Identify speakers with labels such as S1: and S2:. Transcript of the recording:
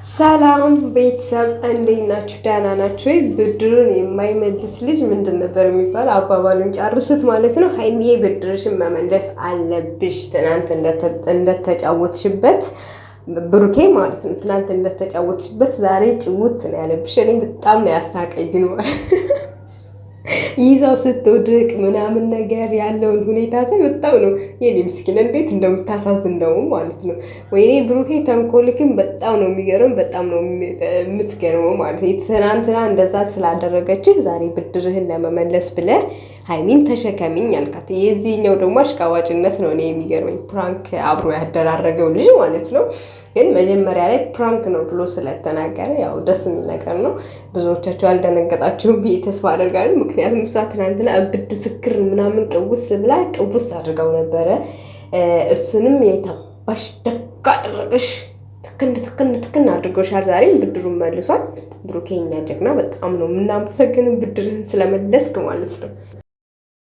S1: ሰላም ቤተሰብ እንዴት ናችሁ? ደህና ናችሁ ወይ? ብድሩን የማይመልስ ልጅ ምንድን ነበር የሚባለው? አባባሉን ጨርሱት ማለት ነው። ሀይሚዬ ብድርሽን መመለስ አለብሽ። ትናንት እንደተጫወትሽበት ብሩኬ ማለት ነው። ትናንት እንደተጫወትሽበት ዛሬ ጭውት ነው ያለብሽ። እኔ በጣም ነው ያሳቀኝ ግን ማለት ይዛው ስትወድቅ ምናምን ነገር ያለውን ሁኔታ ሳይ በጣም ነው የኔ ምስኪን እንዴት እንደምታሳዝን ነው ማለት ነው። ወይኔ ብሩኬ ተንኮልክም በጣም ነው የሚገርም፣ በጣም ነው የምትገርመው ማለት ነው። ትናንትና እንደዛ ስላደረገችህ ዛሬ ብድርህን ለመመለስ ብለህ ሀይሚን ተሸከሚኝ አልካት። የዚህኛው ደግሞ አሽቃዋጭነት ነው እኔ የሚገርመኝ። ፕራንክ አብሮ ያደራረገው ልጅ ማለት ነው። ግን መጀመሪያ ላይ ፕራንክ ነው ብሎ ስለተናገረ ያው ደስ የሚል ነገር ነው። ብዙዎቻቸው አልደነገጣችሁም ብዬ ተስፋ አደርጋለሁ። ምክንያቱም እሷ ትናንትና እብድ ስክር ምናምን ቅውስ ብላ ቅውስ አድርገው ነበረ። እሱንም የታባሽ ደግ አደረገሽ፣ ትክን አድርጎሻል። ዛሬም ብድሩን መልሷል። ብሩኬኛ ጀግና፣ በጣም ነው የምናመሰግን ብድርህን ስለመለስክ ማለት ነው።